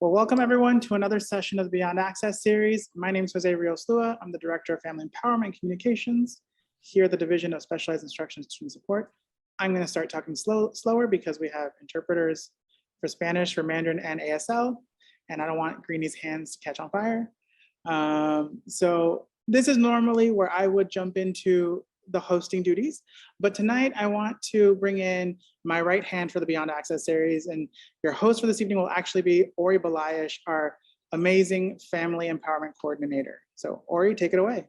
Well, welcome everyone to another session of the Beyond Access series. My name is Jose Rios-Lua. I'm the Director of Family Empowerment and Communications here at the Division of Specialized Instruction and Student Support. I'm going to start talking slower because we have interpreters for Spanish, for Mandarin, and ASL, and I don't want Greenie's hands to catch on fire. So this is normally where I would jump into the hosting duties, but tonight I want to bring in my right hand for the Beyond Access series, and your host for this evening will actually be Ori Balayesh, our amazing Family Empowerment Coordinator. So Ori, take it away.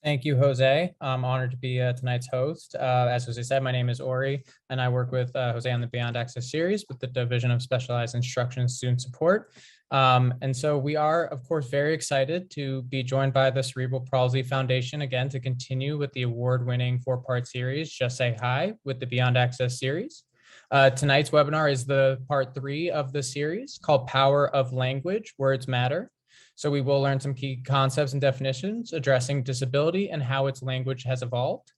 Thank you, Jose. I'm honored to be tonight's host. As Jose said, my name is Ori, and I work with Jose on the Beyond Access series with the Division of Specialized Instruction and Student Support. And so we are, of course, very excited to be joined by the Cerebral Palsy Foundation again to continue with the award-winning 4-part series, Just Say Hi, with the Beyond Access series. Tonight's webinar is the part 3 of the series called Power of Language, Words Matter. So we will learn some key concepts and definitions addressing disability and how its language has evolved.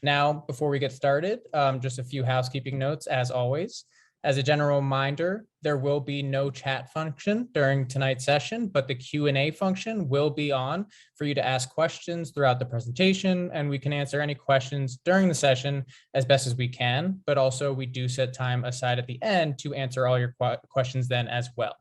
Now, before we get started, just a few housekeeping notes as always. As a general reminder, there will be no chat function during tonight's session, but the Q&A function will be on for you to ask questions throughout the presentation, and we can answer any questions during the session as best as we can, but also we do set time aside at the end to answer all your questions then as well.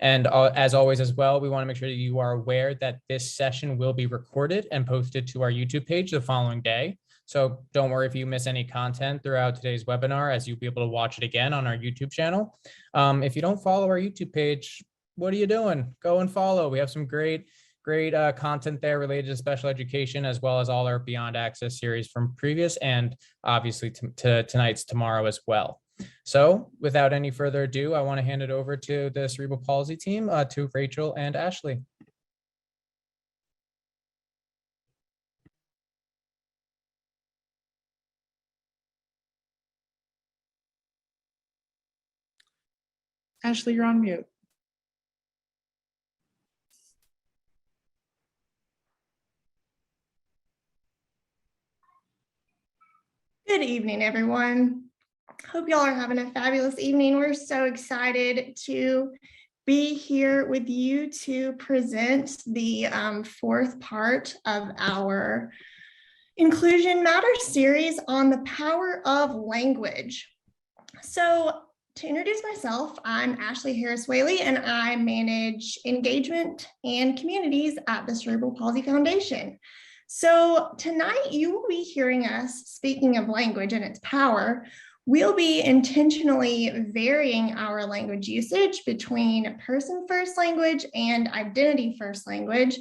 And as always as well, we want to make sure that you are aware that this session will be recorded and posted to our YouTube page the following day. So don't worry if you miss any content throughout today's webinar, as you'll be able to watch it again on our YouTube channel. If you don't follow our YouTube page, what are you doing? Go and follow. We have some great content there related to special education, as well as all our Beyond Access series from previous and obviously to tonight's tomorrow as well. So without any further ado, I want to hand it over to the Cerebral Palsy team, to Rachel and Ashley. Ashley, you're on mute. Good evening, everyone. Hope y'all are having a fabulous evening. We're so excited to be here with you to present the 4th part of our Inclusion Matters series on the power of language. So to introduce myself, I'm Ashley Harris Whaley, and I manage engagement and communities at the Cerebral Palsy Foundation. So tonight you will be hearing us, speaking of language and its power, we'll be intentionally varying our language usage between person-first language and identity-first language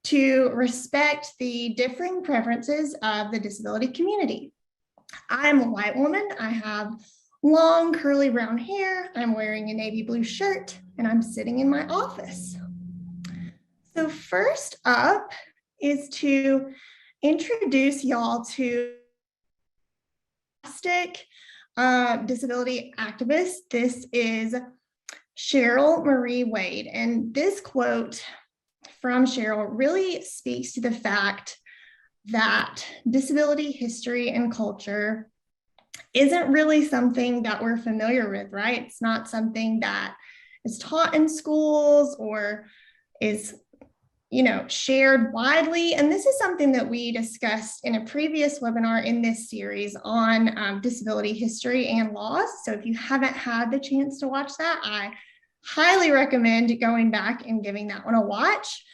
to respect the differing preferences of the disability community. I'm a white woman. I have long curly brown hair. I'm wearing a navy blue shirt, and I'm sitting in my office. So first up is to introduce y'all to disability activist. This is Cheryl Marie Wade, and this quote from Cheryl really speaks to the fact that disability history and culture isn't really something that we're familiar with, right? It's not something that is taught in schools or is shared widely. And this is something that we discussed in a previous webinar in this series on disability history and laws. So if you haven't had the chance to watch that, I highly recommend going back and giving that one a watch.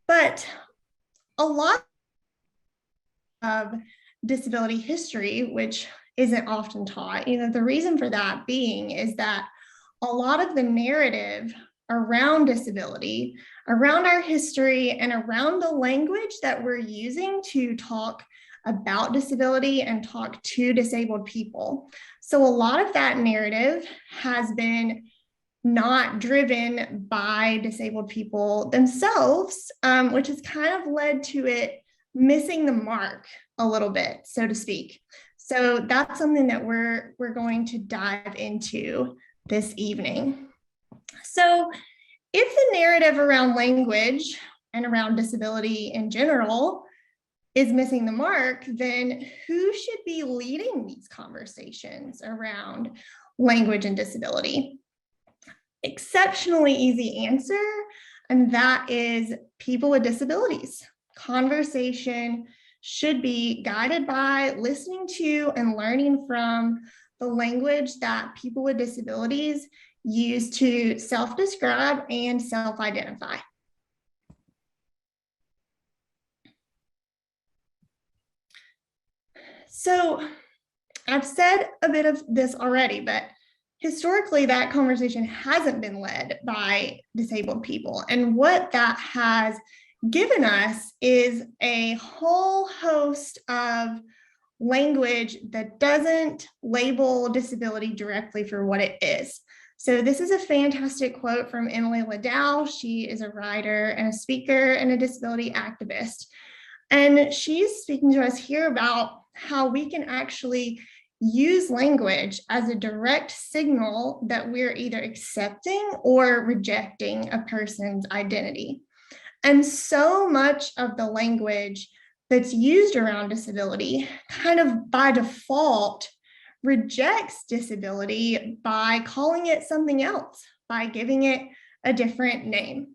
But a lot of disability history, which isn't often taught, the reason for that being is that a lot of the narrative around disability, around our history, and around the language that we're using to talk about disability and talk to disabled people. So a lot of that narrative has been not driven by disabled people themselves, which has kind of led to it missing the mark a little bit, so to speak. So that's something that we're going to dive into this evening. So if the narrative around language and around disability in general is missing the mark, then who should be leading these conversations around language and disability? exceptionally easy answer, and that is people with disabilities. Conversation should be guided by listening to and learning from the language that people with disabilities use to self-describe and self-identify. So I've said a bit of this already, but historically that conversation hasn't been led by disabled people. And what that has given us is a whole host of language that doesn't label disability directly for what it is. So this is a fantastic quote from Emily Liddell. She is a writer and a speaker and a disability activist. And she's speaking to us here about how we can actually use language as a direct signal that we're either accepting or rejecting a person's identity. And so much of the language that's used around disability kind of by default rejects disability by calling it something else, by giving it a different name.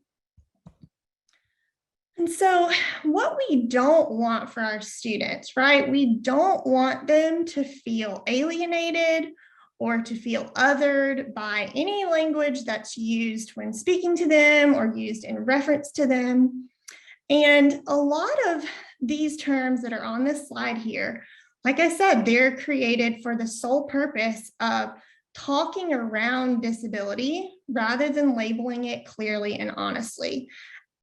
And so what we don't want for our students, right? We don't want them to feel alienated or to feel othered by any language that's used when speaking to them or used in reference to them. And a lot of these terms that are on this slide here, like I said, they're created for the sole purpose of talking around disability rather than labeling it clearly and honestly.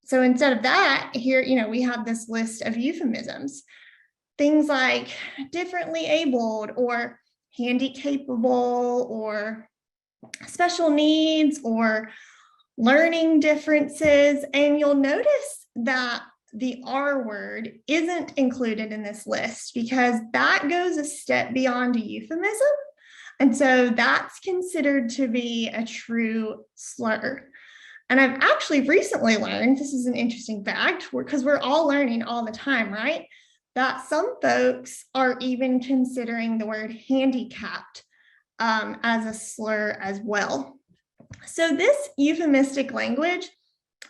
So instead of that, here, we have this list of euphemisms, things like differently abled or handy-capable or special needs or learning differences. And you'll notice that the R word isn't included in this list because that goes a step beyond a euphemism. And so that's considered to be a true slur. And I've actually recently learned, this is an interesting fact, because we're all learning all the time, right? That some folks are even considering the word handicapped as a slur as well. So this euphemistic language,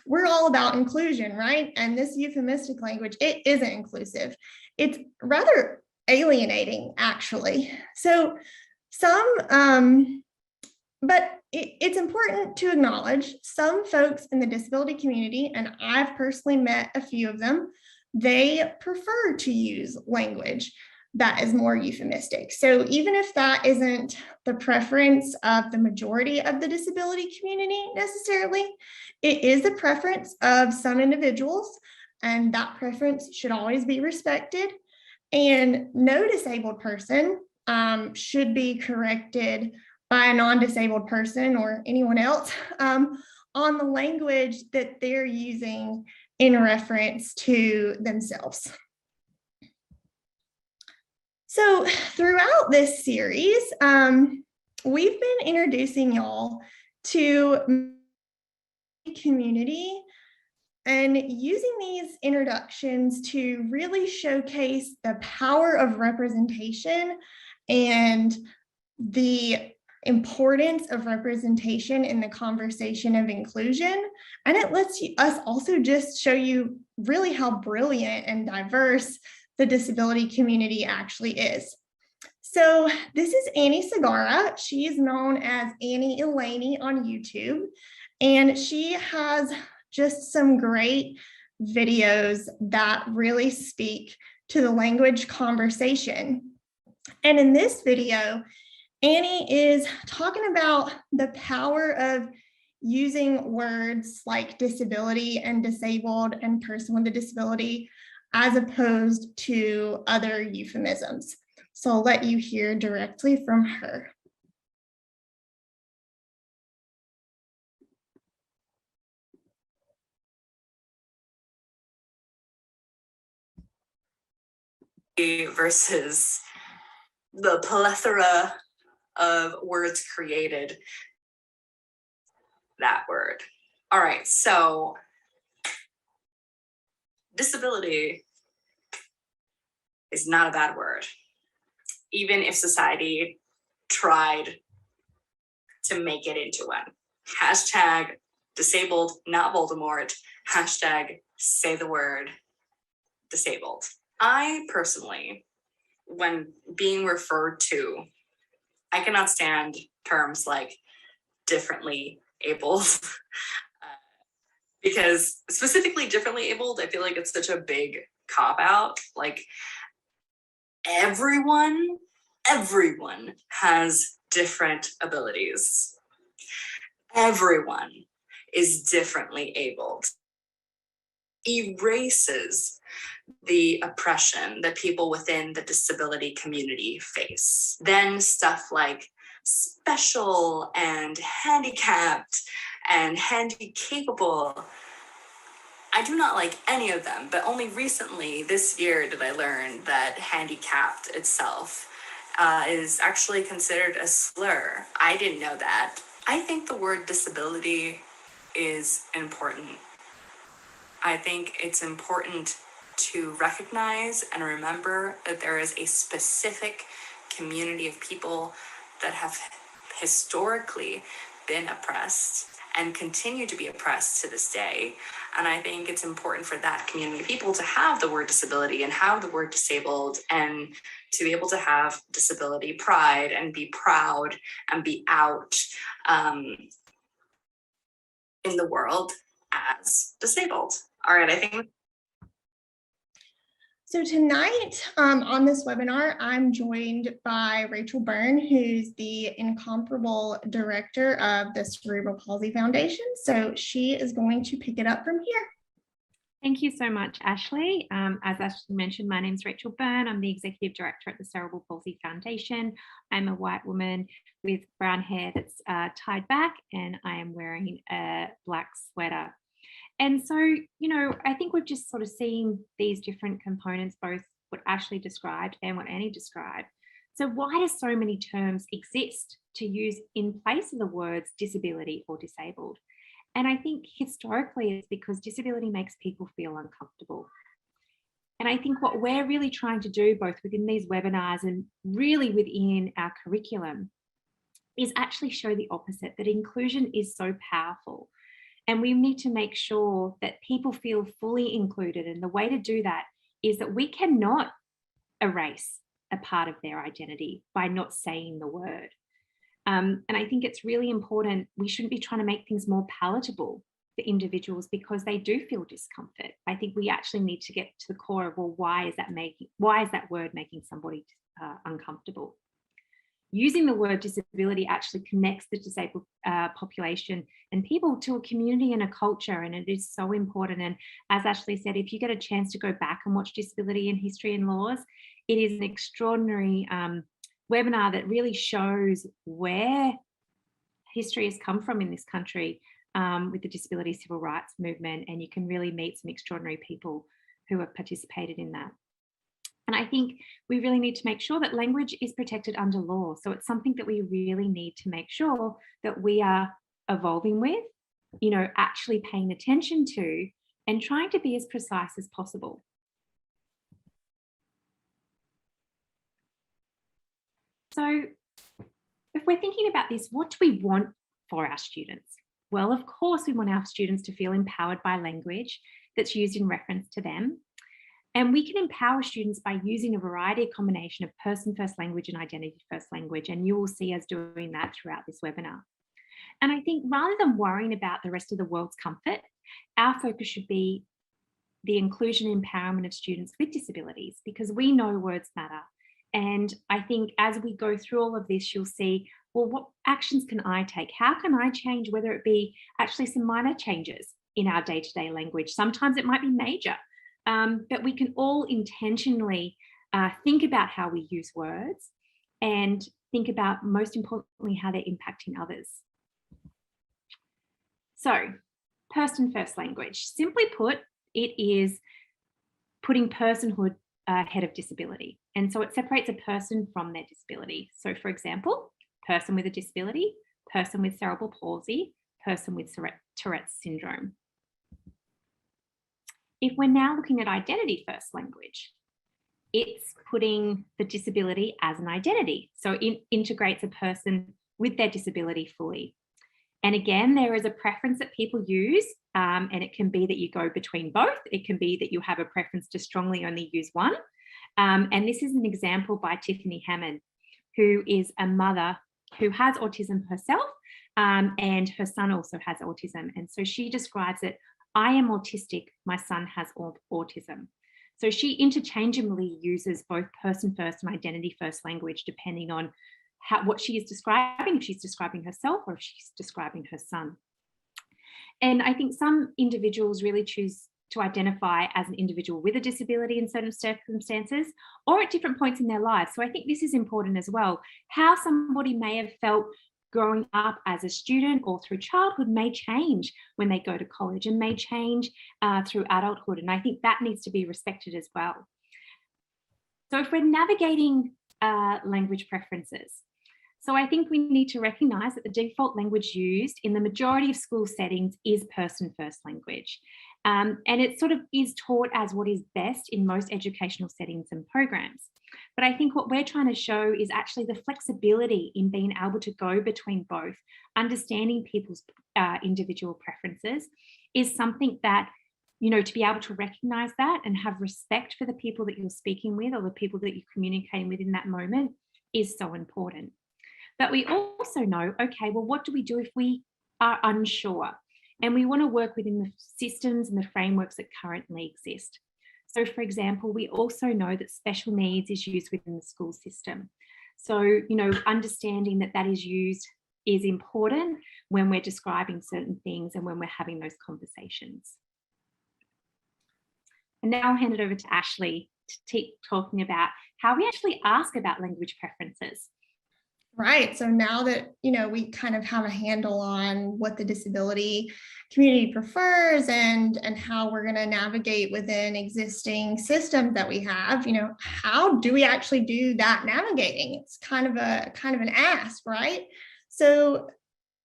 we're all about inclusion, right? And this euphemistic language, it isn't inclusive. It's rather alienating, actually. So but it's important to acknowledge some folks in the disability community, and I've personally met a few of them, they prefer to use language that is more euphemistic. So even if that isn't the preference of the majority of the disability community necessarily, it is the preference of some individuals, and that preference should always be respected. And no disabled person should be corrected by a non-disabled person or anyone else on the language that they're using in reference to themselves. So throughout this series, we've been introducing y'all to community and using these introductions to really showcase the power of representation and the importance of representation in the conversation of inclusion. And it lets us also just show you really how brilliant and diverse the disability community actually is. So this is Annie Segarra. She is known as Annie Elaney on YouTube, and she has just some great videos that really speak to the language conversation. And in this video, Annie is talking about the power of using words like disability and disabled and person with a disability as opposed to other euphemisms. So I'll let you hear directly from her. Versus the plethora of words created, that word. All right, so disability is not a bad word, even if society tried to make it into one. Hashtag disabled, not Voldemort. Hashtag say the word disabled. I personally, when being referred to, I cannot stand terms like differently abled. Because specifically differently abled, I feel like it's such a big cop out. Like everyone has different abilities. Everyone is differently abled. Erases the oppression that people within the disability community face. Then stuff like special and handicapped and handy-capable, I do not like any of them, but only recently this year did I learn that handicapped itself is actually considered a slur. I didn't know that. I think the word disability is important. I think it's important to recognize and remember that there is a specific community of people that have historically been oppressed and continue to be oppressed to this day. And I think it's important for that community of people to have the word disability and have the word disabled, and to be able to have disability pride and be proud and be out in the world as disabled. All right, I think. So tonight on this webinar, I'm joined by Rachel Byrne, who's the incomparable director of the Cerebral Palsy Foundation. So she is going to pick it up from here. Thank you so much, Ashley. As Ashley mentioned, my name is Rachel Byrne. I'm the executive director at the Cerebral Palsy Foundation. I'm a white woman with brown hair that's tied back, and I am wearing a black sweater. And so, you know, I think we've just sort of seen these different components, both what Ashley described and what Annie described. So why do so many terms exist to use in place of the words disability or disabled? And I think historically it's because disability makes people feel uncomfortable. And I think what we're really trying to do, both within these webinars and really within our curriculum, is actually show the opposite, that inclusion is so powerful. And we need to make sure that people feel fully included. And the way to do that is that we cannot erase a part of their identity by not saying the word. And I think it's really important. We shouldn't be trying to make things more palatable for individuals because they do feel discomfort. I think we actually need to get to the core of, well, why is that word making somebody uncomfortable? Using the word disability actually connects the disabled population and people to a community and a culture, and it is so important. And as Ashley said, if you get a chance to go back and watch Disability in History and Laws, it is an extraordinary webinar that really shows where history has come from in this country with the disability civil rights movement, and you can really meet some extraordinary people who have participated in that. And I think we really need to make sure that language is protected under law. So it's something that we really need to make sure that we are evolving with, you know, actually paying attention to, and trying to be as precise as possible. So if we're thinking about this, what do we want for our students? Well, of course, we want our students to feel empowered by language that's used in reference to them. And we can empower students by using a variety of combination of person first language and identity first language. And you will see us doing that throughout this webinar. And I think rather than worrying about the rest of the world's comfort, our focus should be the inclusion and empowerment of students with disabilities, because we know words matter. And I think as we go through all of this, you'll see, well, what actions can I take? How can I change, whether it be actually some minor changes in our day-to-day language? Sometimes it might be major. But we can all intentionally think about how we use words and think about, most importantly, how they're impacting others. So, person first language. Simply put, it is putting personhood ahead of disability. And so it separates a person from their disability. So for example, person with a disability, person with cerebral palsy, person with Tourette's syndrome. If we're now looking at identity first language, it's putting the disability as an identity. So it integrates a person with their disability fully. And again, there is a preference that people use, and it can be that you go between both. It can be that you have a preference to strongly only use one. And this is an example by Tiffany Hammond, who is a mother who has autism herself, and her son also has autism. And so she describes it, I am autistic, my son has autism. So she interchangeably uses both person first and identity first language, depending on what she is describing, if she's describing herself or if she's describing her son. And I think some individuals really choose to identify as an individual with a disability in certain circumstances or at different points in their lives. So I think this is important as well. How somebody may have felt growing up as a student or through childhood may change when they go to college and may change through adulthood. And I think that needs to be respected as well. So if we're navigating language preferences, so I think we need to recognize that the default language used in the majority of school settings is person first language. And it sort of is taught as what is best in most educational settings and programs. But I think what we're trying to show is actually the flexibility in being able to go between both, understanding people's individual preferences is something that, you know, to be able to recognize that and have respect for the people that you're speaking with or the people that you're communicating with in that moment is so important. But we also know, okay, well, what do we do if we are unsure? And we want to work within the systems and the frameworks that currently exist. So, for example, we also know that special needs is used within the school system. So, you know, understanding that that is used is important when we're describing certain things and when we're having those conversations. And now I'll hand it over to Ashley to keep talking about how we actually ask about language preferences. Right. So now that, you know, we kind of have a handle on what the disability community prefers and how we're going to navigate within existing systems that we have, you know, how do we actually do that navigating? It's kind of an ask, right? So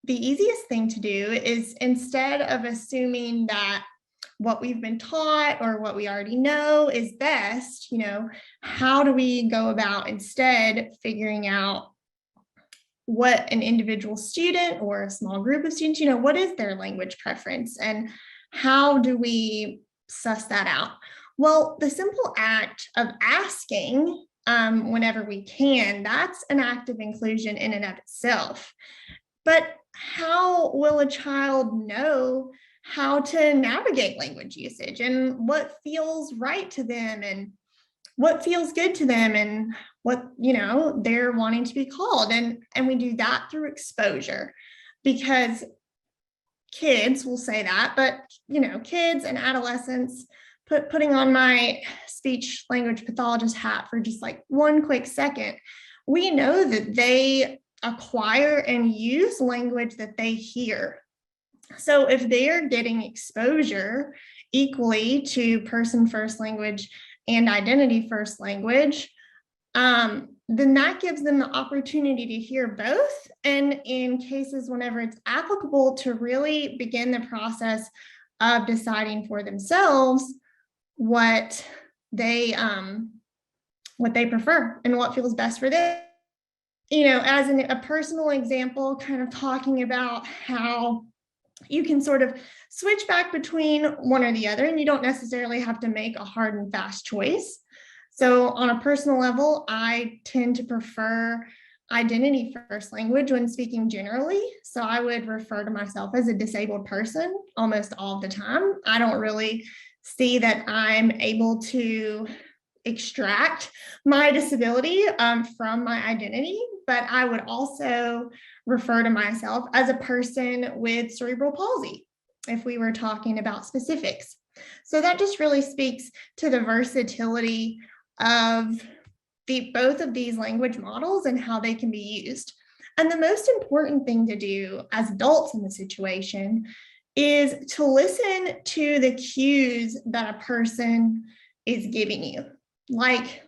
the easiest thing to do is, instead of assuming that what we've been taught or what we already know is best, you know, how do we go about instead figuring out what an individual student or a small group of students, you know, what is their language preference and how do we suss that out? Well, the simple act of asking whenever we can, that's an act of inclusion in and of itself. But how will a child know how to navigate language usage and what feels right to them and what feels good to them and what, you know, they're wanting to be called? And we do that through exposure, because kids will say that, but, you know, kids and adolescents, putting on my speech language pathologist hat for just like one quick second, we know that they acquire and use language that they hear. So if they're getting exposure equally to person first language and identity first language, then that gives them the opportunity to hear both. And in cases whenever it's applicable, to really begin the process of deciding for themselves what they prefer and what feels best for them. You know, as a personal example, kind of talking about how you can sort of switch back between one or the other, and you don't necessarily have to make a hard and fast choice. So on a personal level, I tend to prefer identity first language when speaking generally. So I would refer to myself as a disabled person almost all the time. I don't really see that I'm able to extract my disability from my identity, but I would also refer to myself as a person with cerebral palsy if we were talking about specifics. So that just really speaks to the versatility of both of these language models and how they can be used. And the most important thing to do as adults in the situation is to listen to the cues that a person is giving you. Like,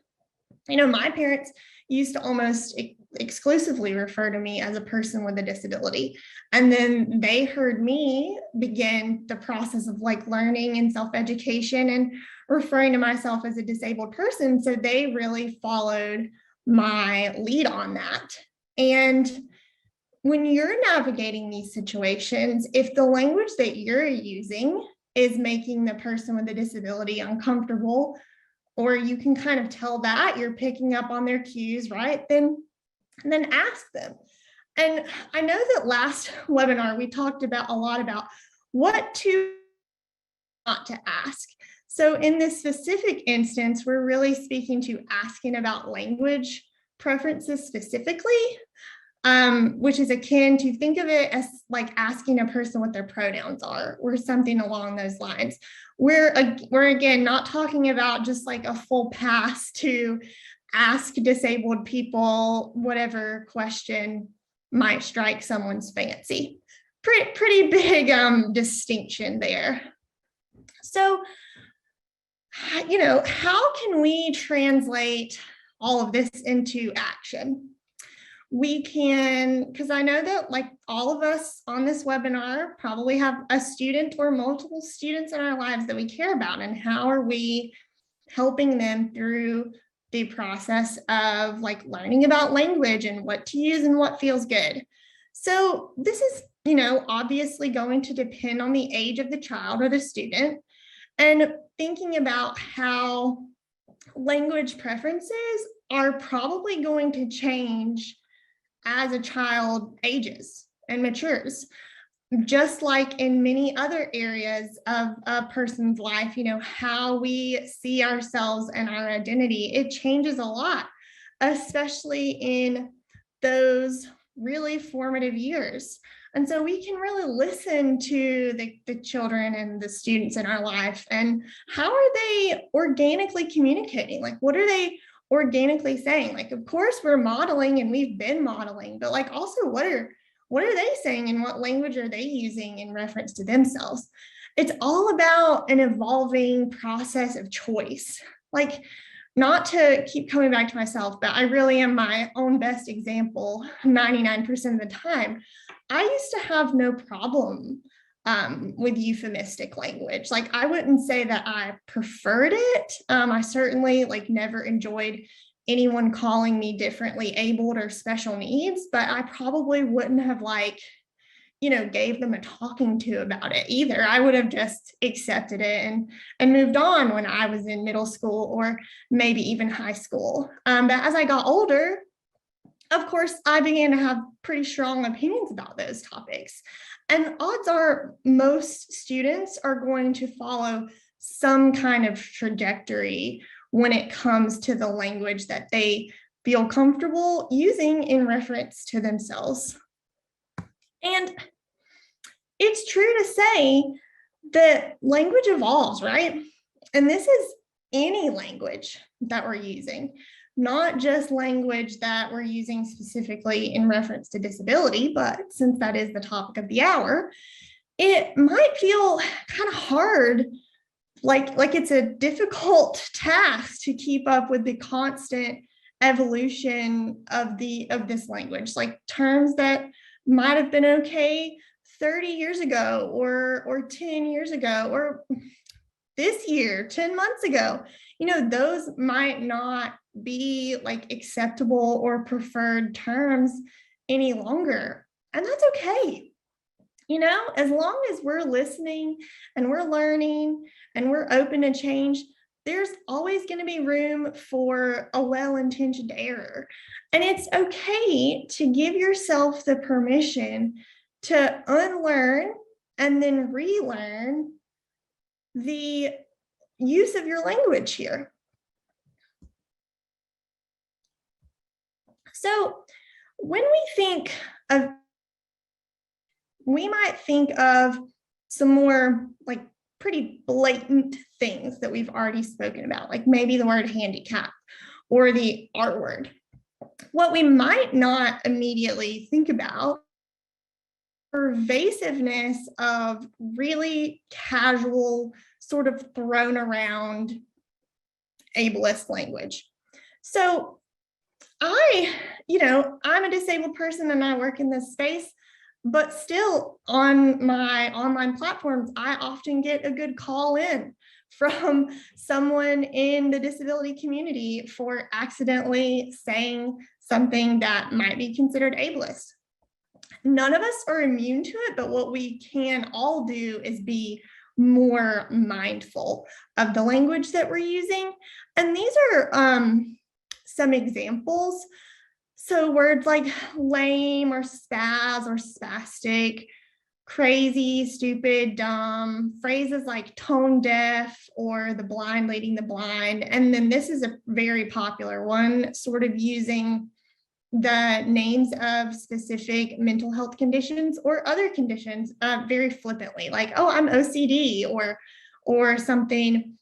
you know, my parents used to almost exclusively refer to me as a person with a disability. And then they heard me begin the process of like learning and self-education and referring to myself as a disabled person. So they really followed my lead on that. And when you're navigating these situations, if the language that you're using is making the person with a disability uncomfortable, or you can kind of tell that you're picking up on their cues, right? Then ask them. And I know that last webinar, we talked about a lot about what to not to ask. So in this specific instance, we're really speaking to asking about language preferences specifically, which is akin to, think of it as like asking a person what their pronouns are or something along those lines. We're again not talking about just like a full pass to ask disabled people whatever question might strike someone's fancy. Pretty big distinction there. So, you know, how can we translate all of this into action? We can, because I know that like all of us on this webinar probably have a student or multiple students in our lives that we care about, and how are we helping them through the process of like learning about language and what to use and what feels good. So this is, you know, obviously going to depend on the age of the child or the student, and thinking about how language preferences are probably going to change as a child ages and matures. Just like in many other areas of a person's life, you know, how we see ourselves and our identity, it changes a lot, especially in those really formative years. And so we can really listen to the children and the students in our life, and how are they organically communicating? Like, what are they organically saying? Like, of course we're modeling and we've been modeling, but like also what are they saying and what language are they using in reference to themselves? It's all about an evolving process of choice. Like, not to keep coming back to myself, but I really am my own best example 99% of the time. I used to have no problem with euphemistic language. Like, I wouldn't say that I preferred it. I certainly like never enjoyed anyone calling me differently abled or special needs, but I probably wouldn't have like, you know, gave them a talking to about it either. I would have just accepted it and moved on when I was in middle school or maybe even high school. But as I got older, of course, I began to have pretty strong opinions about those topics. And odds are most students are going to follow some kind of trajectory when it comes to the language that they feel comfortable using in reference to themselves. And it's true to say that language evolves, right? And this is any language that we're using, not just language that we're using specifically in reference to disability, but since that is the topic of the hour, it might feel kind of hard, like it's a difficult task to keep up with the constant evolution of this language. Like, terms that might have been okay 30 years ago or 10 years ago or this year, 10 months ago, you know, those might not be like acceptable or preferred terms any longer. And that's okay. You know, as long as we're listening and we're learning and we're open to change, there's always going to be room for a well-intentioned error. And it's okay to give yourself the permission to unlearn and then relearn the use of your language here. So when we think of, we might think of some more like pretty blatant things that we've already spoken about, like maybe the word handicap or the R word. What we might not immediately think about, pervasiveness of really casual, sort of thrown around ableist language. So I'm a disabled person and I work in this space, but still on my online platforms, I often get a good call in from someone in the disability community for accidentally saying something that might be considered ableist. None of us are immune to it, but what we can all do is be more mindful of the language that we're using. And these are some examples. So words like lame or spaz or spastic, crazy, stupid, dumb, phrases like tone deaf or the blind leading the blind. And then this is a very popular one, sort of using the names of specific mental health conditions or other conditions very flippantly, like, oh, I'm OCD or something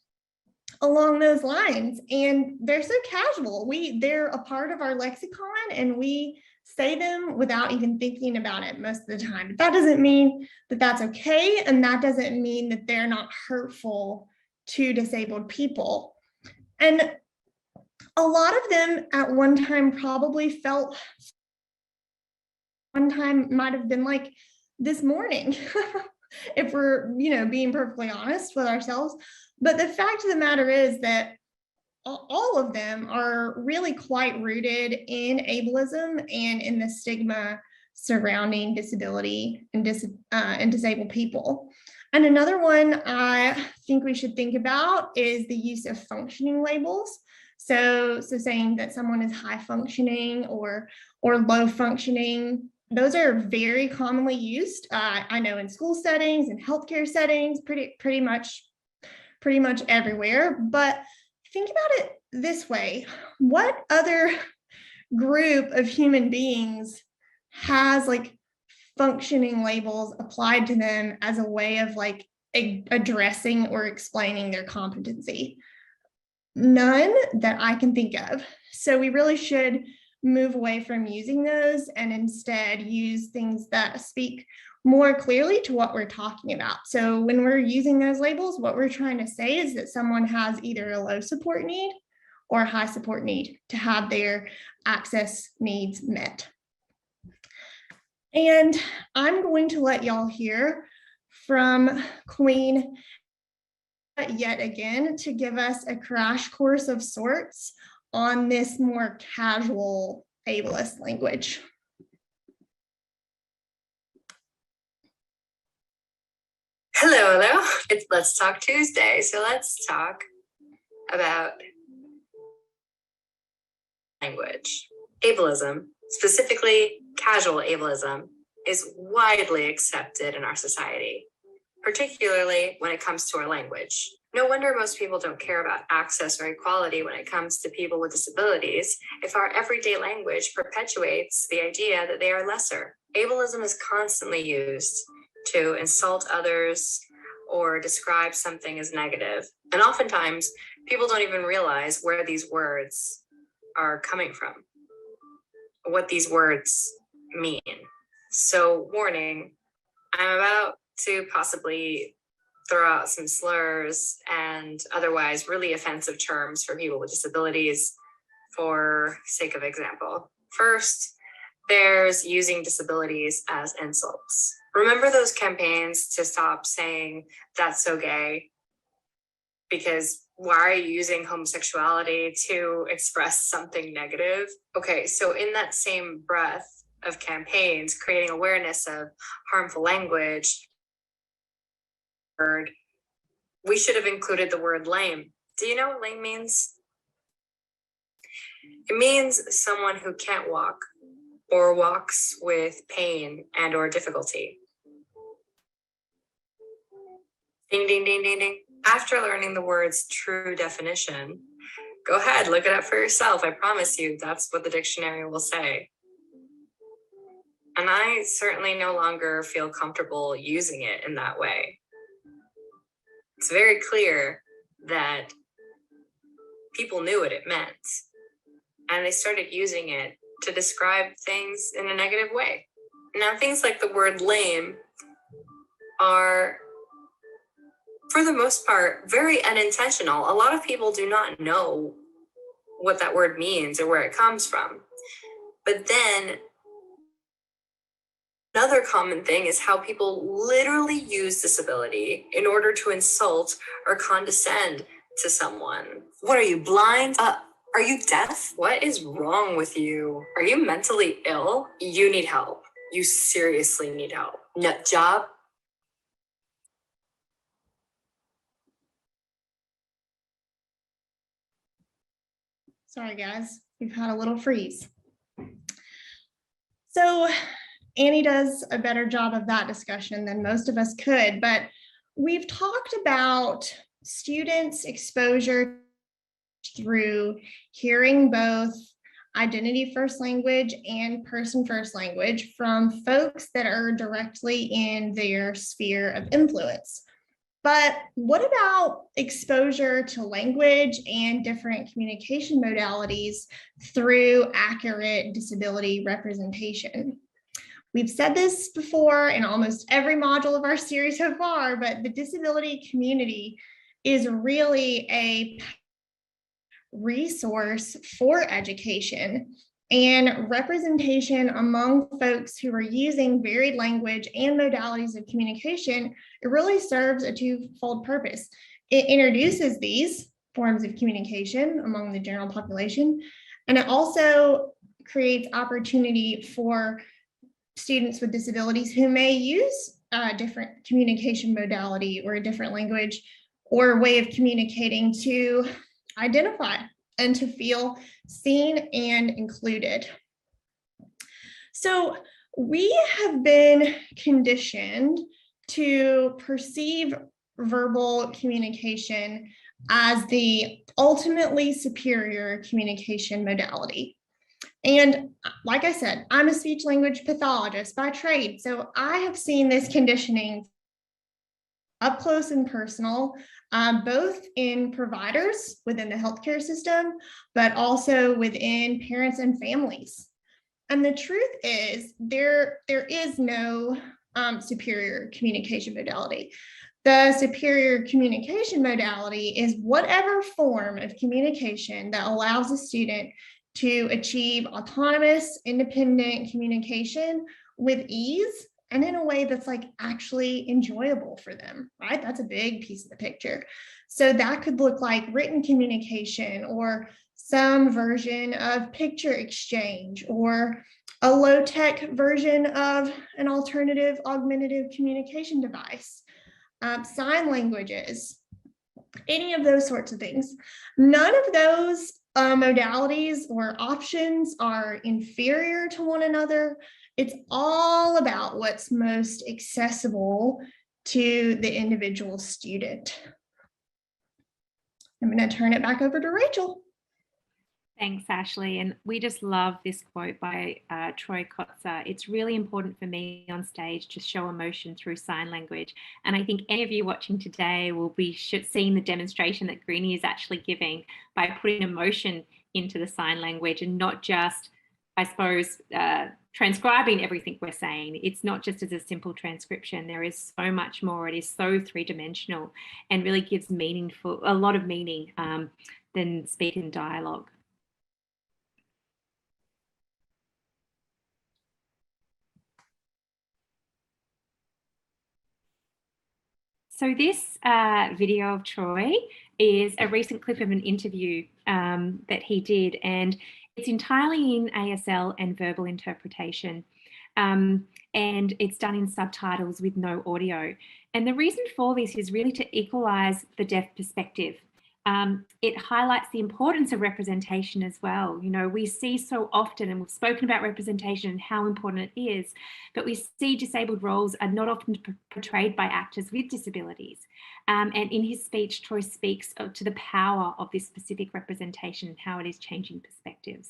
along those lines. And they're so casual. They're a part of our lexicon and we say them without even thinking about it most of the time. But that doesn't mean that that's okay. And that doesn't mean that they're not hurtful to disabled people. And a lot of them at one time probably felt, one time might have been like this morning, if we're, being perfectly honest with ourselves. But the fact of the matter is that all of them are really quite rooted in ableism and in the stigma surrounding disability and disabled people. And another one I think we should think about is the use of functioning labels. So saying that someone is high functioning or low functioning, those are very commonly used. I know in school settings and healthcare settings, pretty much everywhere. But think about it this way: what other group of human beings has like functioning labels applied to them as a way of like addressing or explaining their competency? None that I can think of. So we really should move away from using those and instead use things that speak more clearly to what we're talking about. So when we're using those labels, what we're trying to say is that someone has either a low support need or a high support need to have their access needs met. And I'm going to let y'all hear from Queen yet again to give us a crash course of sorts on this more casual ableist language. Hello. It's Let's Talk Tuesday. So let's talk about language. Ableism, specifically casual ableism, is widely accepted in our society, particularly when it comes to our language. No wonder most people don't care about access or equality when it comes to people with disabilities if our everyday language perpetuates the idea that they are lesser. Ableism is constantly used to insult others or describe something as negative. And oftentimes, people don't even realize where these words are coming from, what these words mean. So, warning, I'm about to possibly throw out some slurs and otherwise really offensive terms for people with disabilities for sake of example. First, there's using disabilities as insults. Remember those campaigns to stop saying that's so gay? Because why are you using homosexuality to express something negative? Okay, so in that same breath of campaigns, creating awareness of harmful language, we should have included the word lame. Do you know what lame means? It means someone who can't walk or walks with pain and or difficulty. Ding, ding, ding, ding, ding. After learning the word's true definition, go ahead, look it up for yourself. I promise you, that's what the dictionary will say. And I certainly no longer feel comfortable using it in that way. It's very clear that people knew what it meant, and they started using it to describe things in a negative way. Now, things like the word lame are, for the most part, very unintentional. A lot of people do not know what that word means or where it comes from. But then another common thing is how people literally use disability in order to insult or condescend to someone. What are you, blind? Are you deaf? What is wrong with you? Are you mentally ill? You need help. You seriously need help. Nut job. Sorry, guys, we've had a little freeze. So Annie does a better job of that discussion than most of us could, but we've talked about students' exposure through hearing both identity first language and person first language from folks that are directly in their sphere of influence. But what about exposure to language and different communication modalities through accurate disability representation? We've said this before in almost every module of our series so far, but the disability community is really a resource for education and representation among folks who are using varied language and modalities of communication. It really serves a twofold purpose. It introduces these forms of communication among the general population, and it also creates opportunity for students with disabilities who may use a different communication modality or a different language or way of communicating to identify and to feel seen and included. So we have been conditioned to perceive verbal communication as the ultimately superior communication modality. And like I said, I'm a speech language pathologist by trade, so I have seen this conditioning up close and personal, both in providers within the healthcare system, but also within parents and families. And the truth is there is no superior communication modality. The superior communication modality is whatever form of communication that allows a student to achieve autonomous, independent communication with ease and in a way that's like actually enjoyable for them, right? That's a big piece of the picture. So that could look like written communication or some version of picture exchange or a low-tech version of an alternative augmentative communication device, sign languages, any of those sorts of things. None of those modalities or options are inferior to one another. It's all about what's most accessible to the individual student. I'm going to turn it back over to Rachel. Thanks, Ashley. And we just love this quote by Troy Kotzer. It's really important for me on stage to show emotion through sign language. And I think any of you watching today will be seeing the demonstration that Greenie is actually giving by putting emotion into the sign language and not just, I suppose, transcribing everything we're saying. It's not just as a simple transcription. There is so much more. It is so three-dimensional and really gives a lot of meaning than speaking dialogue. So this video of Troy is a recent clip of an interview that he did, and it's entirely in ASL and verbal interpretation. And it's done in subtitles with no audio. And the reason for this is really to equalize the deaf perspective. It highlights the importance of representation as well. You know, we see so often, and we've spoken about representation and how important it is, but we see disabled roles are not often portrayed by actors with disabilities. And in his speech, Troy speaks to the power of this specific representation and how it is changing perspectives.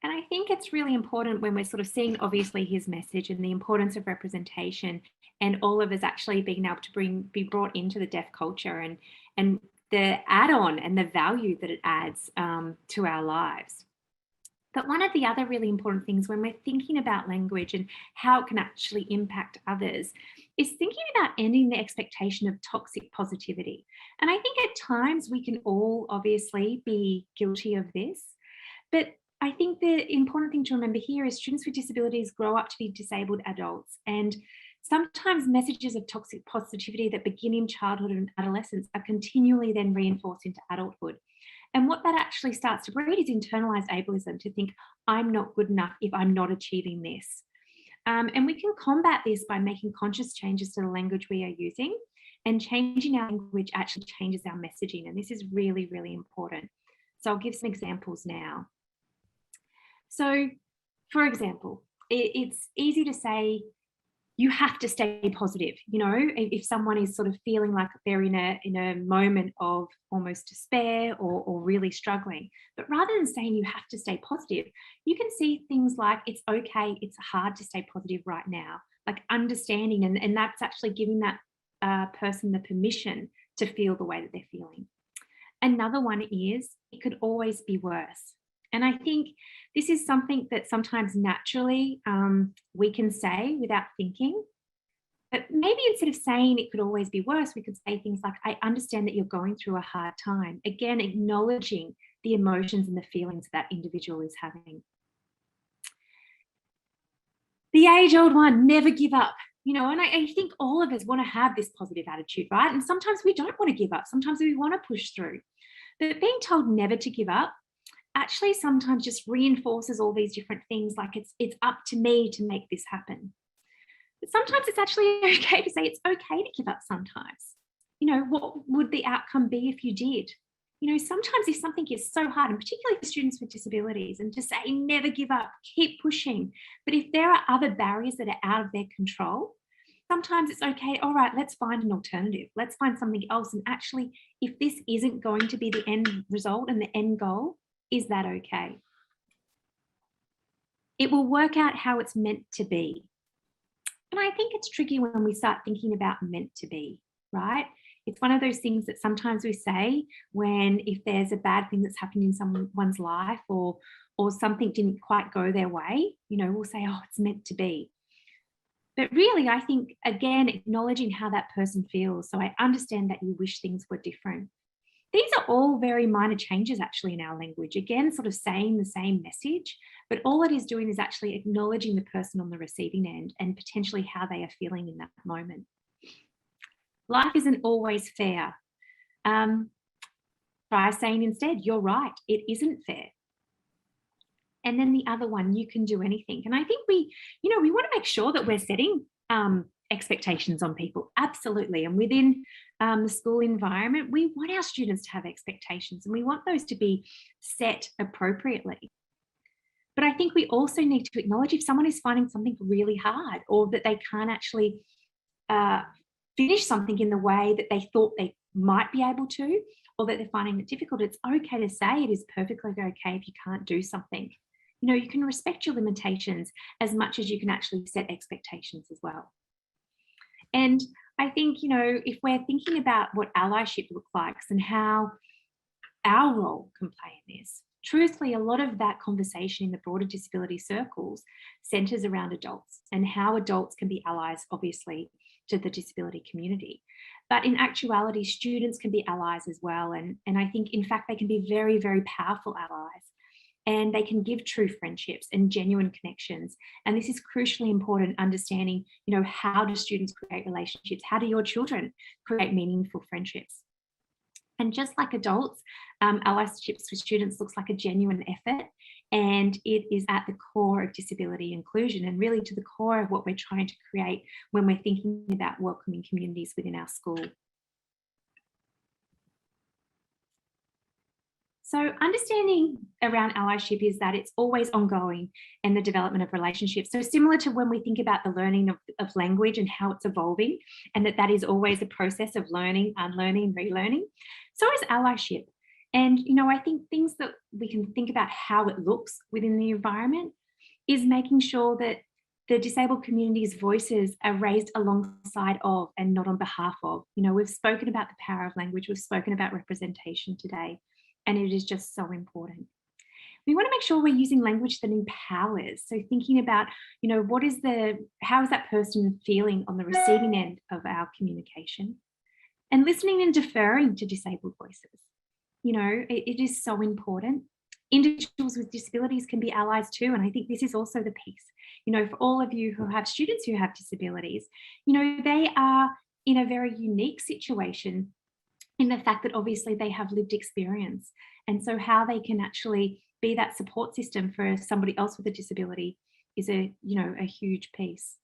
And I think it's really important when we're sort of seeing obviously his message and the importance of representation and all of us actually being able to be brought into the deaf culture and the add-on and the value that it adds to our lives. But one of the other really important things when we're thinking about language and how it can actually impact others is thinking about ending the expectation of toxic positivity. And I think at times we can all obviously be guilty of this, but I think the important thing to remember here is students with disabilities grow up to be disabled adults, and sometimes messages of toxic positivity that begin in childhood and adolescence are continually then reinforced into adulthood. And what that actually starts to breed is internalized ableism, to think I'm not good enough if I'm not achieving this. And we can combat this by making conscious changes to the language we are using, and changing our language actually changes our messaging. And this is really, really important. So I'll give some examples now. So, for example, it's easy to say, you have to stay positive. You know, if someone is sort of feeling like they're in a moment of almost despair or really struggling, but rather than saying you have to stay positive, you can see things like, it's okay, it's hard to stay positive right now, like understanding, and that's actually giving that person the permission to feel the way that they're feeling. Another one is, it could always be worse. And I think this is something that sometimes naturally we can say without thinking. But maybe instead of saying it could always be worse, we could say things like, I understand that you're going through a hard time. Again, acknowledging the emotions and the feelings that individual is having. The age-old one, never give up. You know, and I think all of us want to have this positive attitude, right? And sometimes we don't want to give up. Sometimes we want to push through. But being told never to give up actually sometimes just reinforces all these different things, like it's up to me to make this happen. But sometimes it's actually okay to say it's okay to give up sometimes. You know, what would the outcome be if you did? You know, sometimes if something is so hard, and particularly for students with disabilities, and to say never give up, keep pushing. But if there are other barriers that are out of their control, sometimes it's okay, all right, let's find an alternative. Let's find something else. And actually, if this isn't going to be the end result and the end goal, is that okay? It will work out how it's meant to be. And I think it's tricky when we start thinking about meant to be, right? It's one of those things that sometimes we say when, if there's a bad thing that's happened in someone's life, or something didn't quite go their way, you know, we'll say, oh, it's meant to be. But really, I think, again, acknowledging how that person feels. So I understand that you wish things were different. These are all very minor changes actually in our language. Again, sort of saying the same message, but all it is doing is actually acknowledging the person on the receiving end and potentially how they are feeling in that moment. Life isn't always fair. Try saying instead, you're right, it isn't fair. And then the other one, you can do anything. And I think we want to make sure that we're setting expectations on people, absolutely. And within the school environment, we want our students to have expectations, and we want those to be set appropriately. But I think we also need to acknowledge if someone is finding something really hard, or that they can't actually finish something in the way that they thought they might be able to, or that they're finding it difficult, it's okay to say it is perfectly okay if you can't do something. You know, you can respect your limitations as much as you can actually set expectations as well. And I think, you know, if we're thinking about what allyship looks like and how our role can play in this, truthfully, a lot of that conversation in the broader disability circles centres around adults and how adults can be allies, obviously, to the disability community. But in actuality, students can be allies as well. And I think, in fact, they can be very, very powerful allies. And they can give true friendships and genuine connections. And this is crucially important, understanding, you know, how do students create relationships? How do your children create meaningful friendships? And just like adults, allyships with students looks like a genuine effort, and it is at the core of disability inclusion, and really to the core of what we're trying to create when we're thinking about welcoming communities within our school. So understanding around allyship is that it's always ongoing and the development of relationships. So similar to when we think about the learning of language and how it's evolving, and that is always a process of learning, unlearning, relearning, so is allyship. And, I think things that we can think about how it looks within the environment is making sure that the disabled community's voices are raised alongside of and not on behalf of. We've spoken about the power of language, we've spoken about representation today, and it is just so important. We want to make sure we're using language that empowers. So thinking about, how is that person feeling on the receiving end of our communication? And listening and deferring to disabled voices. It is so important. Individuals with disabilities can be allies too. And I think this is also the piece, for all of you who have students who have disabilities, they are in a very unique situation in the fact that obviously they have lived experience. And so how they can actually be that support system for somebody else with a disability is a huge piece.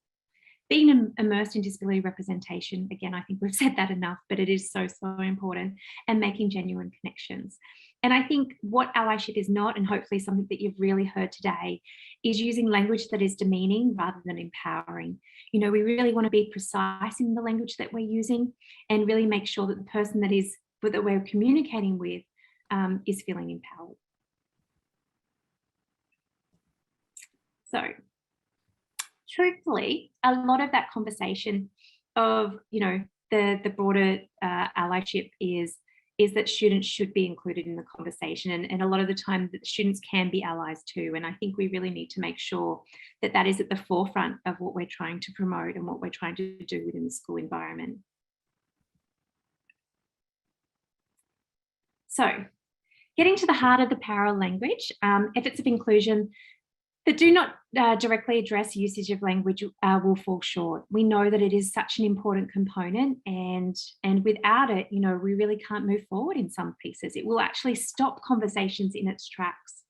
Being immersed in disability representation, again, I think we've said that enough, but it is so, so important, and making genuine connections. And I think what allyship is not, and hopefully something that you've really heard today, is using language that is demeaning rather than empowering. We really want to be precise in the language that we're using and really make sure that the person that we're communicating with is feeling empowered. So, truthfully, a lot of that conversation of, the broader allyship is that students should be included in the conversation. And a lot of the time that students can be allies too. And I think we really need to make sure that that is at the forefront of what we're trying to promote and what we're trying to do within the school environment. So, getting to the heart of the power of language, efforts of inclusion that do not directly address usage of language will fall short. We know that it is such an important component, and without it, we really can't move forward in some pieces. It will actually stop conversations in its tracks.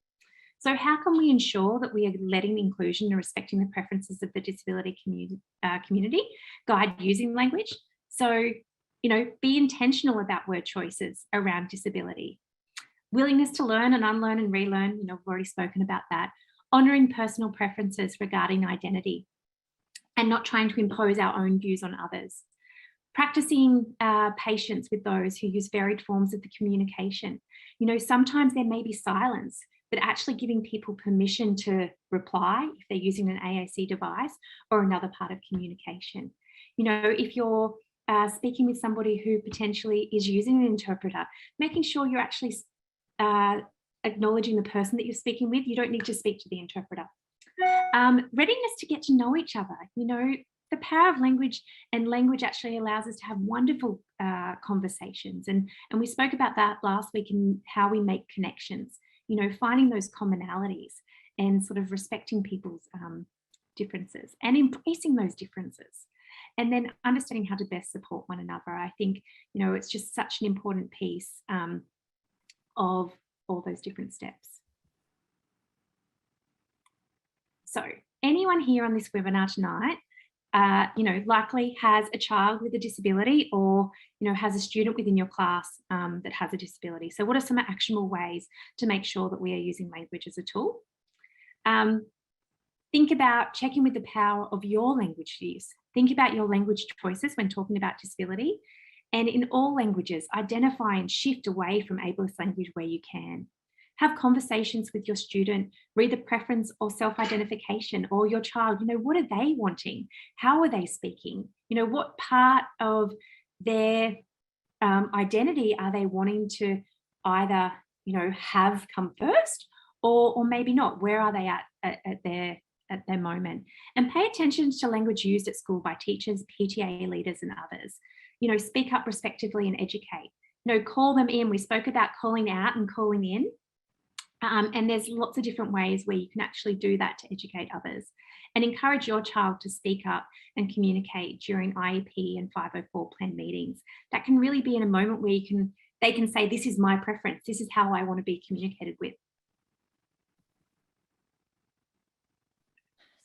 So how can we ensure that we are letting inclusion and respecting the preferences of the disability community guide using language? So, be intentional about word choices around disability. Willingness to learn and unlearn and relearn, we've already spoken about that. Honouring personal preferences regarding identity and not trying to impose our own views on others. Practicing patience with those who use varied forms of the communication. Sometimes there may be silence, but actually giving people permission to reply if they're using an AAC device or another part of communication. If you're speaking with somebody who potentially is using an interpreter, making sure you're actually acknowledging the person that you're speaking with. You don't need to speak to the interpreter. Readiness to get to know each other. The power of language, and language actually allows us to have wonderful conversations. And we spoke about that last week in how we make connections, finding those commonalities and sort of respecting people's differences and embracing those differences. And then understanding how to best support one another. I think, it's just such an important piece of all those different steps. So anyone here on this webinar tonight, likely has a child with a disability or, has a student within your class that has a disability. So what are some actionable ways to make sure that we are using language as a tool? Think about checking with the power of your language use. Think about your language choices when talking about disability. And in all languages, identify and shift away from ableist language where you can. Have conversations with your student, read the preference or self-identification or your child, what are they wanting? How are they speaking? What part of their identity are they wanting to either, have come first or maybe not? Where are they at their moment? And pay attention to language used at school by teachers, PTA leaders and others. Speak up respectively and educate. Call them in. We spoke about calling out and calling in. And there's lots of different ways where you can actually do that to educate others, and encourage your child to speak up and communicate during IEP and 504 plan meetings. That can really be in a moment where they can say, this is my preference. This is how I want to be communicated with.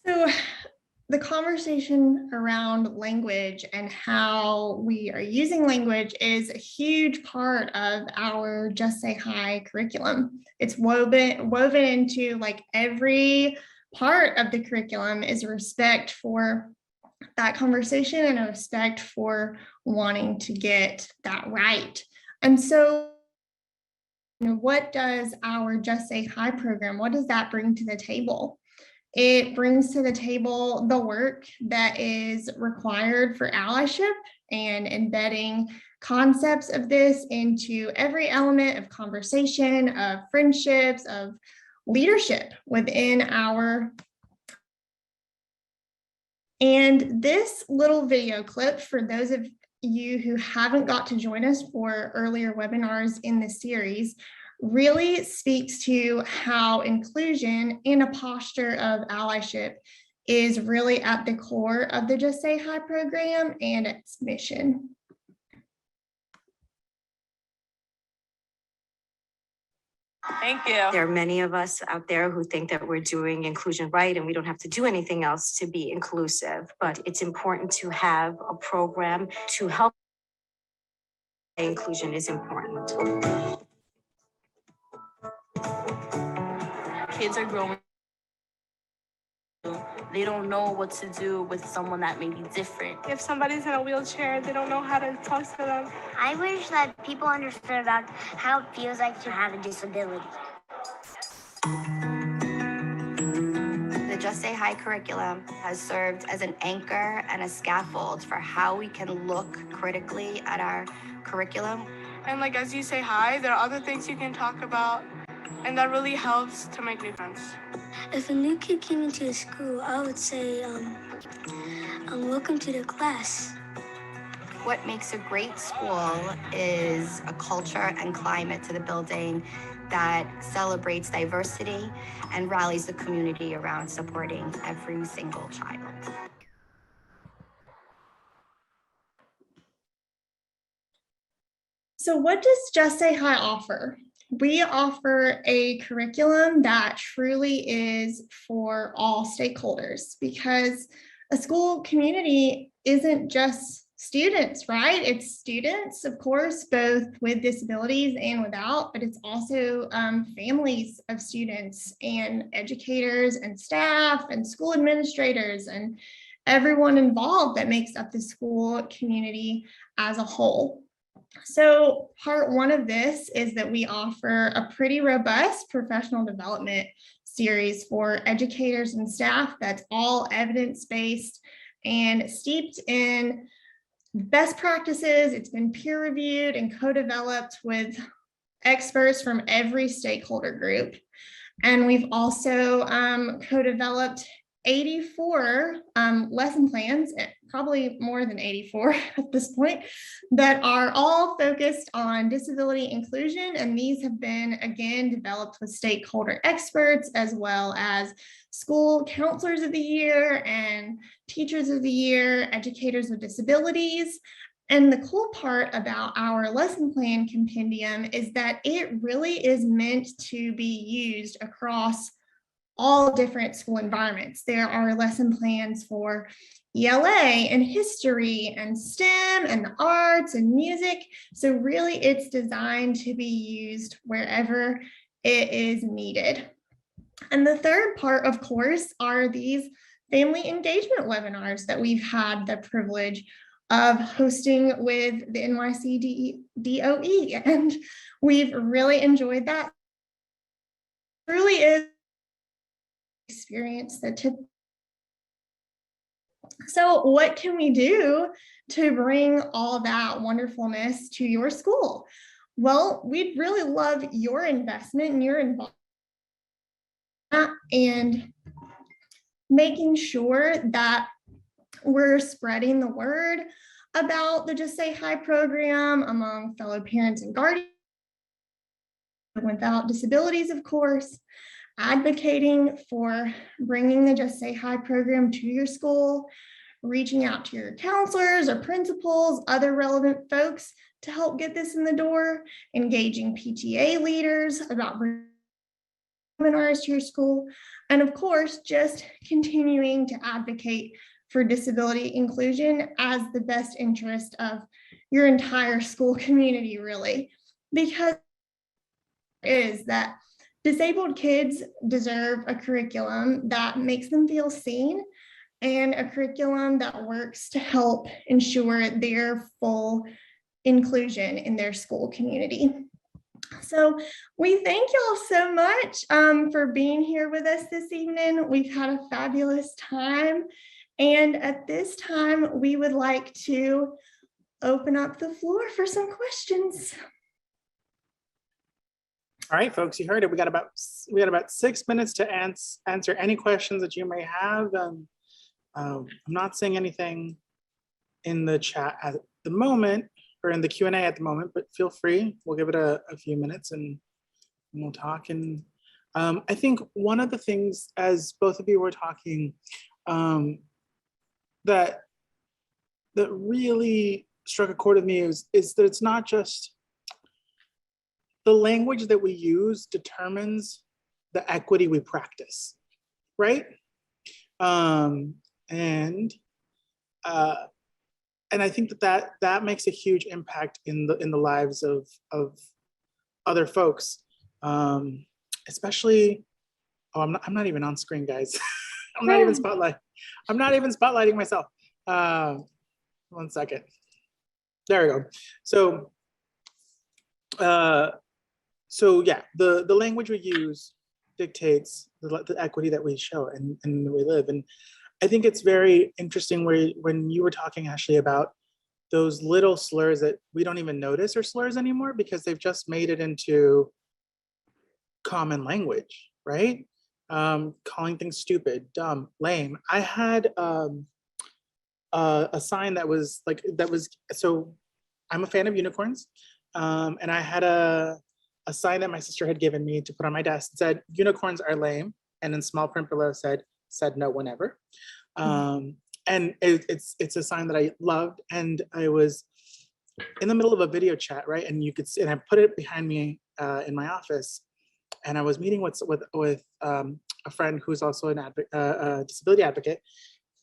So the conversation around language and how we are using language is a huge part of our Just Say Hi curriculum. It's woven into like every part of the curriculum is a respect for that conversation and a respect for wanting to get that right. And so what does our Just Say Hi program, what does that bring to the table? It brings to the table the work that is required for allyship and embedding concepts of this into every element of conversation, of friendships, of leadership within our. And this little video clip, for those of you who haven't got to join us for earlier webinars in the series, really speaks to how inclusion and a posture of allyship is really at the core of the Just Say Hi program and its mission. Thank you. There are many of us out there who think that we're doing inclusion right and we don't have to do anything else to be inclusive, but it's important to have a program to help. Inclusion is important. Kids are growing. They don't know what to do with someone that may be different. If somebody's in a wheelchair, they don't know how to talk to them. I wish that people understood about how it feels like to have a disability. The Just Say Hi curriculum has served as an anchor and a scaffold for how we can look critically at our curriculum. And like, as you say hi, there are other things you can talk about, and that really helps to make new friends. If a new kid came into the school, I would say, welcome to the class. What makes a great school is a culture and climate to the building that celebrates diversity and rallies the community around supporting every single child. So what does Just Say Hi offer? We offer a curriculum that truly is for all stakeholders, because a school community isn't just students, right? It's students, of course, both with disabilities and without, but it's also families of students and educators and staff and school administrators and everyone involved that makes up the school community as a whole. So part one of this is that we offer a pretty robust professional development series for educators and staff that's all evidence-based and steeped in best practices. It's been peer-reviewed and co-developed with experts from every stakeholder group. And we've also co-developed 84 lesson plans, probably more than 84 at this point, that are all focused on disability inclusion. And these have been, again, developed with stakeholder experts, as well as school counselors of the year and teachers of the year, educators with disabilities. And the cool part about our lesson plan compendium is that it really is meant to be used across all different school environments. There are lesson plans for ELA and history and STEM and the arts and music. So really it's designed to be used wherever it is needed. And the third part, of course, are these family engagement webinars that we've had the privilege of hosting with the NYC DOE. And we've really enjoyed that. It really is experience that so what can we do to bring all that wonderfulness to your school? Well, we'd really love your investment and your involvement and making sure that we're spreading the word about the Just Say Hi program among fellow parents and guardians without disabilities, of course, advocating for bringing the Just Say Hi program to your school, reaching out to your counselors or principals, other relevant folks to help get this in the door, engaging PTA leaders about webinars to your school, and of course, just continuing to advocate for disability inclusion as the best interest of your entire school community, really, because it is that disabled kids deserve a curriculum that makes them feel seen and a curriculum that works to help ensure their full inclusion in their school community. So we thank y'all so much for being here with us this evening. We've had a fabulous time. And at this time, we would like to open up the floor for some questions. All right, folks, you heard it. We got about 6 minutes to answer any questions that you may have. I'm not seeing anything in the chat at the moment, or in the Q&A at the moment, but feel free. We'll give it a few minutes and we'll talk. And I think one of the things, as both of you were talking, that really struck a chord with me is that it's not just the language that we use determines the equity we practice, right? And I think that makes a huge impact in the lives of other folks, especially. Oh, I'm not even on screen, guys. I'm not even spotlighting myself. 1 second. There we go. So yeah, the language we use dictates the equity that we show and we live. And I think it's very interesting when you were talking, Ashley, about those little slurs that we don't even notice are slurs anymore because they've just made it into common language, right? Calling things stupid, dumb, lame. I had a sign that was so I'm a fan of unicorns, and I had a sign that my sister had given me to put on my desk. It said, "Unicorns are lame," and in small print below said no one ever. And it's a sign that I loved, and I was in the middle of a video chat, right? And you could see, and I put it behind me in my office, and I was meeting with a friend who's also a disability advocate,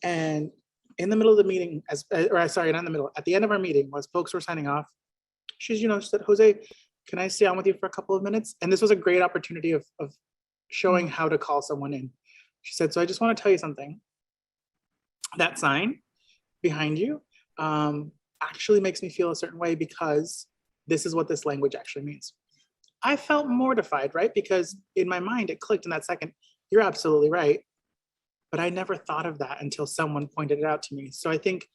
and in the middle of the meeting, at the end of our meeting, as folks were signing off, she said, "Jose, can I stay on with you for a couple of minutes?" And this was a great opportunity of showing how to call someone in. She said, "So I just want to tell you something. That sign behind you actually makes me feel a certain way because this is what this language actually means." I felt mortified, right? Because in my mind, it clicked in that second. You're absolutely right. But I never thought of that until someone pointed it out to me. So I think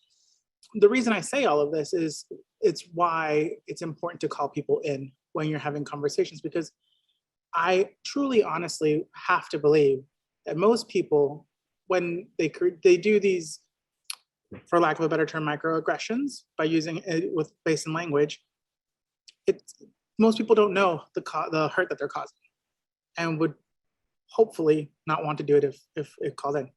the reason I say all of this is it's why it's important to call people in when you're having conversations, because I truly, honestly have to believe that most people, when they do these, for lack of a better term, microaggressions by using it based in language, most people don't know the hurt that they're causing and would hopefully not want to do it if it called in.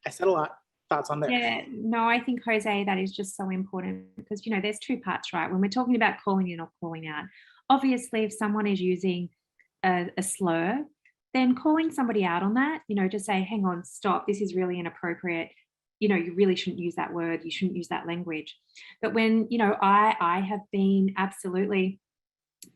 I said a lot. Thoughts on there? Yeah, no, I think, Jose, that is just so important because, there's two parts, right? When we're talking about calling in or calling out, obviously, if someone is using a slur, then calling somebody out on that, to say, hang on, stop, this is really inappropriate. You really shouldn't use that word. You shouldn't use that language. But when, I have been absolutely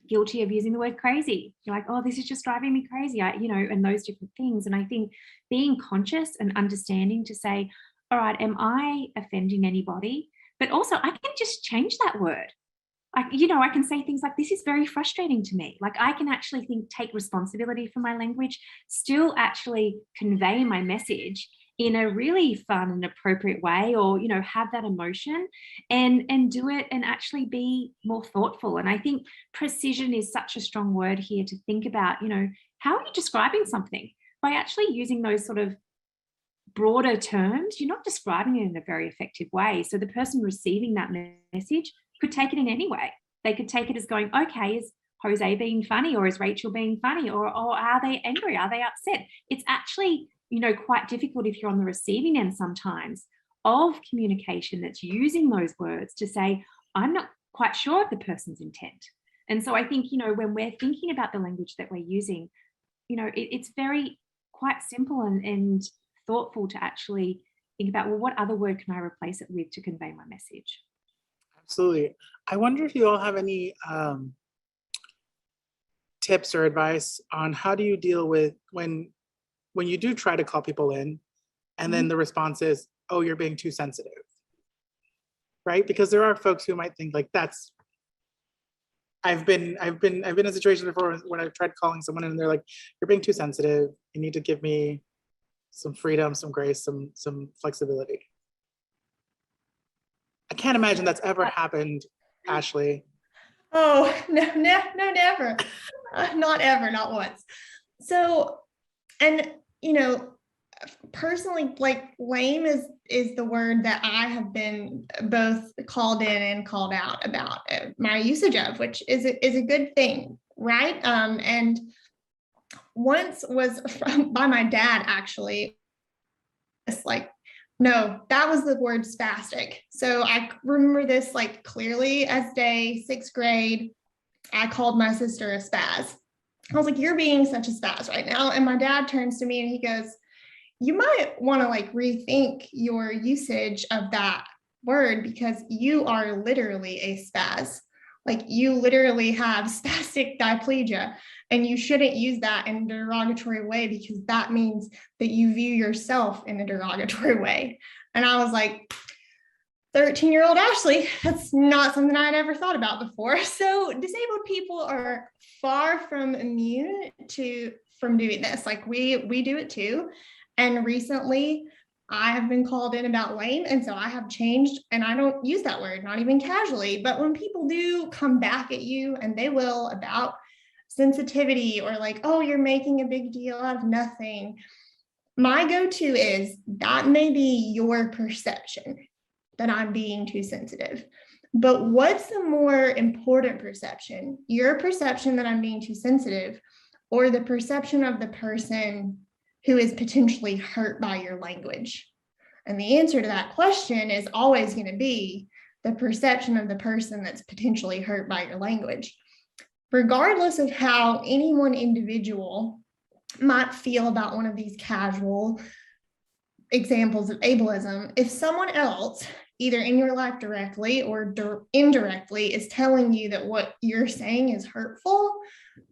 guilty of using the word crazy. You're like, oh, this is just driving me crazy, and those different things. And I think being conscious and understanding to say, all right, am I offending anybody? But also I can just change that word. I can say things like, this is very frustrating to me. Like I can actually take responsibility for my language, still actually convey my message in a really fun and appropriate way, or, have that emotion and do it and actually be more thoughtful. And I think precision is such a strong word here to think about, how are you describing something? By actually using those sort of broader terms, you're not describing it in a very effective way. So the person receiving that message could take it in any way. They could take it as going, okay, is Jose being funny, or is Rachel being funny, or are they angry? Are they upset? It's actually, quite difficult if you're on the receiving end sometimes of communication that's using those words to say, I'm not quite sure of the person's intent. And so I think, when we're thinking about the language that we're using, it's very quite simple and thoughtful to actually think about, well, what other word can I replace it with to convey my message? Absolutely. I wonder if you all have any tips or advice on how do you deal with when you do try to call people in and then the response is, oh, you're being too sensitive, right? Because there are folks who might think like, that's I've been in a situation before when I've tried calling someone and they're like, "You're being too sensitive. You need to give me some freedom, some grace, some flexibility." I can't imagine that's ever happened, Ashley. Oh, no, never. Not ever, not once. So, and personally, like lame is the word that I have been both called in and called out about my usage of, which is a good thing, right? And once was by my dad, actually. It's like, no, that was the word spastic. So I remember this like clearly as day, 6th grade. I called my sister a spaz. I was like, "You're being such a spaz right now." And my dad turns to me and he goes, "You might want to like rethink your usage of that word because you are literally a spaz. Like you literally have spastic diplegia and you shouldn't use that in a derogatory way because that means that you view yourself in a derogatory way." And I was like, 13-year-old Ashley, that's not something I'd ever thought about before. So disabled people are far from immune from doing this. Like we do it too. And recently I have been called in about lame. And so I have changed and I don't use that word, not even casually. But when people do come back at you, and they will, about sensitivity or like, "Oh, you're making a big deal out of nothing," my go-to is, that may be your perception that I'm being too sensitive. But what's the more important perception? Your perception that I'm being too sensitive, or the perception of the person who is potentially hurt by your language? And the answer to that question is always going to be the perception of the person that's potentially hurt by your language. Regardless of how any one individual might feel about one of these casual examples of ableism, if someone else, either in your life directly or indirectly, is telling you that what you're saying is hurtful,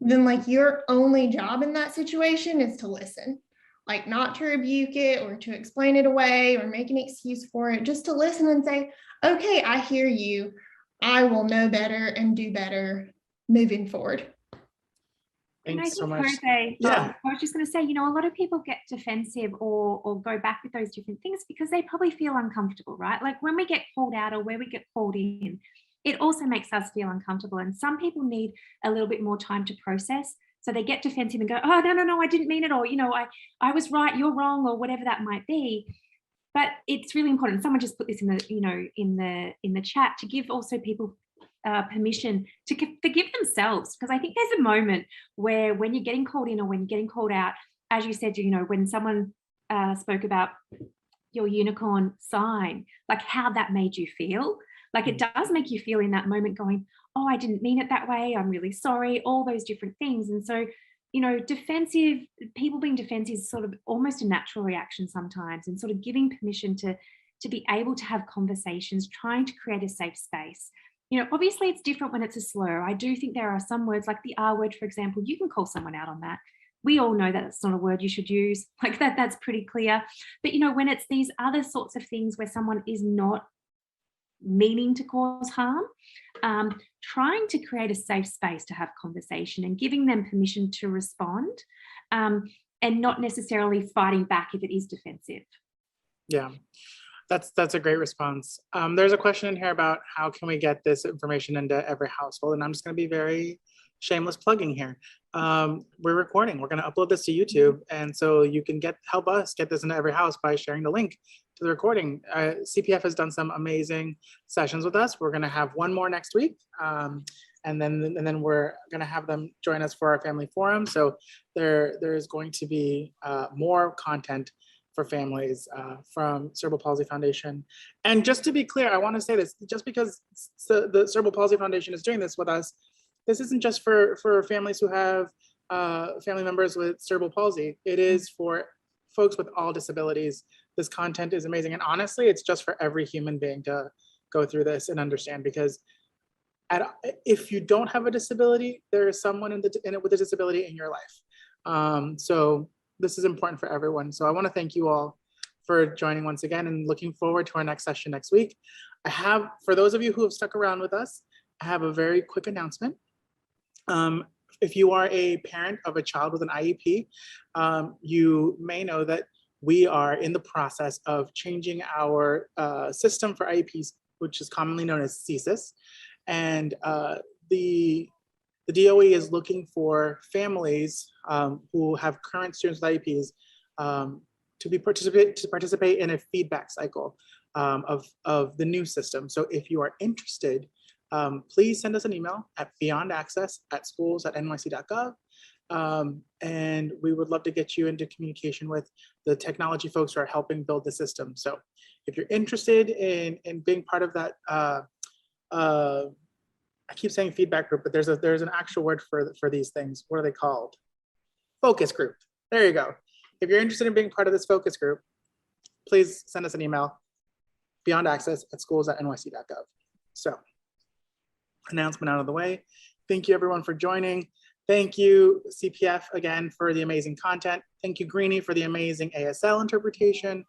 then like your only job in that situation is to listen. Like not to rebuke it or to explain it away or make an excuse for it, just to listen and say, "Okay, I hear you. I will know better and do better moving forward." Thanks so much. Jose, Yeah. I was just going to say, a lot of people get defensive or go back with those different things because they probably feel uncomfortable, right? Like when we get called out or where we get called in, it also makes us feel uncomfortable. And some people need a little bit more time to process. So they get defensive and go, "Oh, no, I didn't mean it." Or, I was right, you're wrong, or whatever that might be. But it's really important. Someone just put this in the chat, to give also people permission to forgive themselves, because I think there's a moment where when you're getting called in or when you're getting called out, as you said, when someone spoke about your unicorn sign, like how that made you feel. Like it does make you feel in that moment going, "Oh, I didn't mean it that way. I'm really sorry," all those different things. And so, people being defensive is sort of almost a natural reaction sometimes, and sort of giving permission to be able to have conversations, trying to create a safe space. Obviously it's different when it's a slur. I do think there are some words like the R word, for example, you can call someone out on that. We all know that it's not a word you should use, like that's pretty clear. But when it's these other sorts of things where someone is not meaning to cause harm, trying to create a safe space to have conversation and giving them permission to respond, and not necessarily fighting back if it is defensive. Yeah. That's a great response. There's a question in here about how can we get this information into every household, and I'm just going to be very shameless plugging here. We're recording. We're going to upload this to YouTube, and so you can help us get this into every house by sharing the link to the recording. CPF has done some amazing sessions with us. We're going to have one more next week, and then we're going to have them join us for our family forum. So there is going to be more content for families from Cerebral Palsy Foundation. And just to be clear, I want to say this, just because the Cerebral Palsy Foundation is doing this with us, this isn't just for families who have family members with cerebral palsy. It is for folks with all disabilities. This content is amazing. And honestly, it's just for every human being to go through this and understand, because if you don't have a disability, there is someone with a disability in your life. So this is important for everyone. So I want to thank you all for joining once again, and looking forward to our next session next week. For those of you who have stuck around with us, I have a very quick announcement. If you are a parent of a child with an IEP, you may know that we are in the process of changing our system for IEPs, which is commonly known as CSIS. And the DOE is looking for families who have current students with IEPs to participate in a feedback cycle of the new system. So if you are interested, please send us an email at beyondaccess@schools@nyc.gov. And we would love to get you into communication with the technology folks who are helping build the system. So if you're interested in being part of that, I keep saying feedback group, but there's an actual word for these things. What are they called? Focus group. There you go. If you're interested in being part of this focus group, please send us an email, beyondaccess@schools@nyc.gov. So, announcement out of the way. Thank you everyone for joining. Thank you CPF again for the amazing content. Thank you Greenie for the amazing ASL interpretation.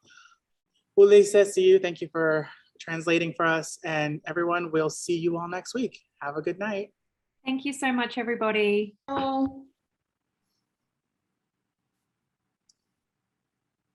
Ulisse, see you. Thank you for translating for us. And everyone, we'll see you all next week. Have a good night. Thank you so much, everybody. Oh.